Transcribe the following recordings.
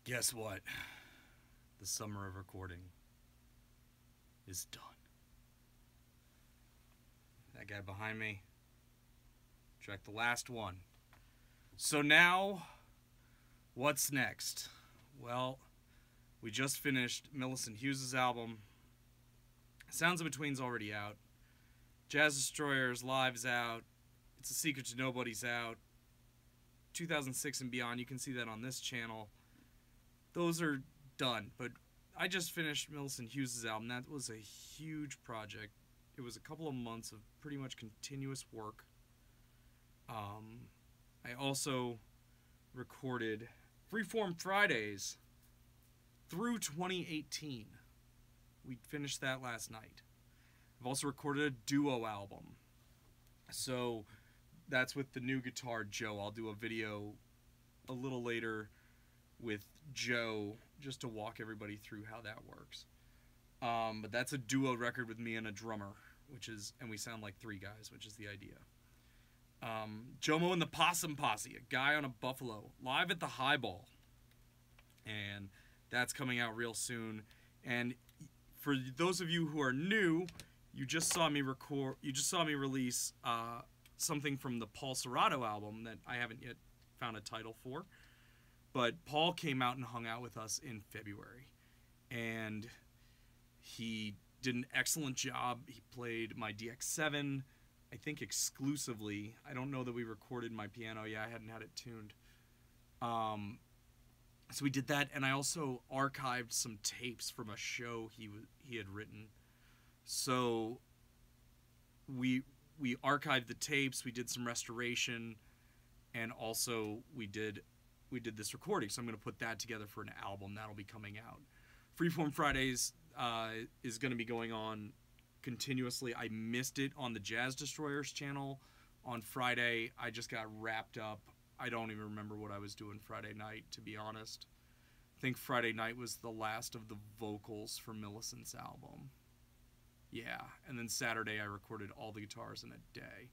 Guess what? The summer of recording is done. That guy behind me tracked the last one. So now, what's next? Well, we just finished Millicent Hughes' album. Sounds in Between's already out. Jazz Destroyers Live's out. It's a Secret to Nobody's out. 2006 and Beyond, you can see that on this channel. Those are done, but I just finished Millicent Hughes' album. That was a huge project. It was a couple of months of pretty much continuous work. I also recorded Freeform Fridays through 2018. We finished that last night. I've also recorded a duo album. So that's with the new guitar, Joe. I'll do a video a little later with Joe just to walk everybody through how that works. But that's a duo record with me and a drummer, and we sound like three guys, which is the idea. Jomo and the Possum Posse, a guy on a buffalo, live at the Highball. And that's coming out real soon. And for those of you who are new, you just saw me release something from the Paul Serrato album that I haven't yet found a title for. But Paul came out and hung out with us in February. And he did an excellent job. He played my DX7, I think exclusively. I don't know that we recorded my piano. Yeah, I hadn't had it tuned. So we did that, and I also archived some tapes from a show he had written. So we archived the tapes, we did some restoration, and also we did this recording. So I'm going to put that together for an album that'll be coming out. Freeform Fridays is going to be going on continuously. I missed it on the Jazz Destroyers channel on Friday. I just got wrapped up. I don't even remember what I was doing Friday night, to be honest. I think Friday night was the last of the vocals for Millicent's album. Yeah, and then Saturday I recorded all the guitars in a day.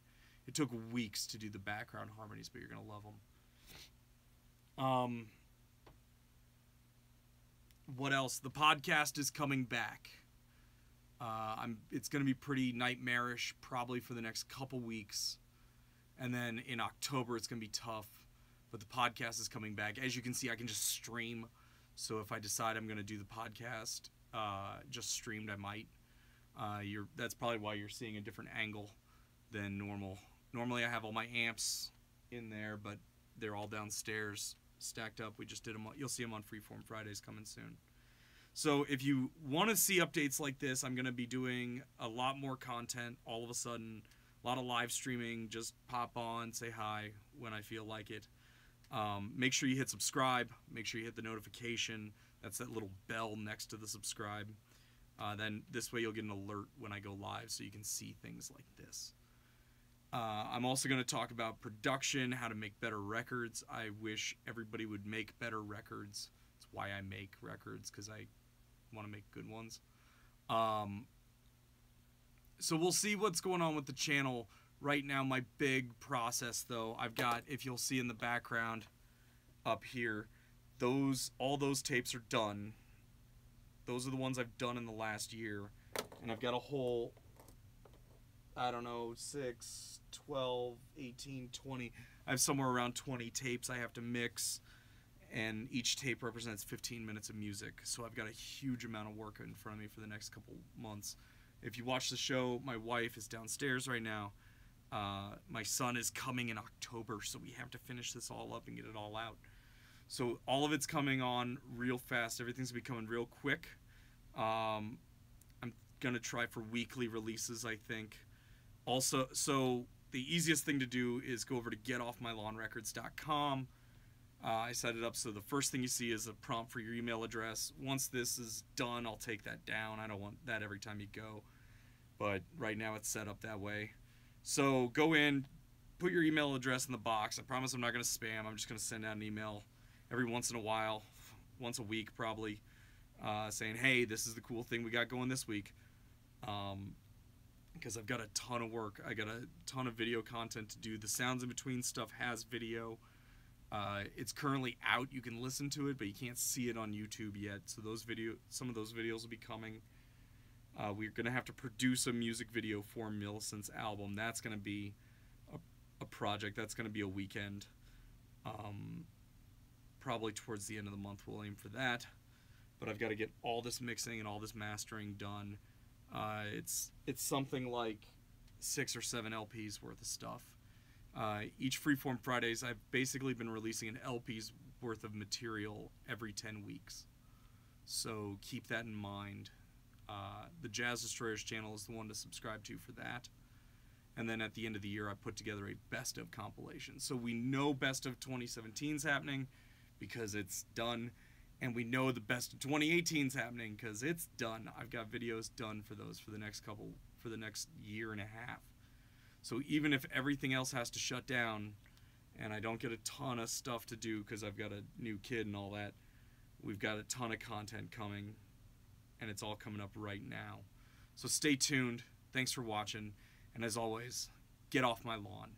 It took weeks to do the background harmonies, but you're going to love them. What else? The podcast is coming back. It's going to be pretty nightmarish probably for the next couple weeks. And then in October it's going to be tough. But the podcast is coming back. As you can see, I can just stream. So if I decide I'm going to do the podcast just streamed, I might. That's probably why you're seeing a different angle than normal. Normally I have all my amps in there, but they're all downstairs stacked up. We just did them. You'll see them on Freeform Fridays coming soon. So if you want to see updates like this, I'm going to be doing a lot more content all of a sudden. A lot of live streaming. Just pop on, say hi when I feel like it. Make sure you hit subscribe. Make sure you hit the notification. That's that little bell next to the subscribe. Then this way you'll get an alert when I go live so you can see things like this. I'm also going to talk about production, how to make better records. I wish everybody would make better records. That's why I make records, because I want to make good ones. So we'll see what's going on with the channel. Right now, my big process, though, I've got, if you'll see in the background up here, all those tapes are done. Those are the ones I've done in the last year. And I've got a whole, I don't know, 6, 12, 18, 20. I have somewhere around 20 tapes I have to mix. And each tape represents 15 minutes of music. So I've got a huge amount of work in front of me for the next couple months. If you watch the show, my wife is downstairs right now. My son is coming in October, so we have to finish this all up and get it all out. So all of it's coming on real fast. Everything's going to be coming real quick. I'm going to try for weekly releases, I think. Also, so the easiest thing to do is go over to getoffmylawnrecords.com. I set it up so the first thing you see is a prompt for your email address. Once this is done, I'll take that down. I don't want that every time you go. But right now it's set up that way. So go in, put your email address in the box. I promise I'm not going to spam. I'm just going to send out an email every once in a while, once a week probably, saying, hey, this is the cool thing we got going this week. Because I've got a ton of work. I got a ton of video content to do. The Sounds in Between stuff has video. It's currently out. You can listen to it, but you can't see it on YouTube yet. So some of those videos will be coming. We're gonna have to produce a music video for Millicent's album. That's gonna be a project. That's gonna be a weekend. Probably towards the end of the month we'll aim for that. But I've got to get all this mixing and all this mastering done. It's something like 6 or 7 LPs worth of stuff. Each Freeform Fridays, I've basically been releasing an LP's worth of material every 10 weeks. So keep that in mind. The Jazz Destroyers channel is the one to subscribe to for that. And then at the end of the year, I put together a best of compilation. So we know best of 2017 is happening because it's done. And we know the best of 2018 is happening because it's done. I've got videos done for those for the next year and a half. So even if everything else has to shut down and I don't get a ton of stuff to do because I've got a new kid and all that, we've got a ton of content coming, and it's all coming up right now. So stay tuned. Thanks for watching. And as always, get off my lawn.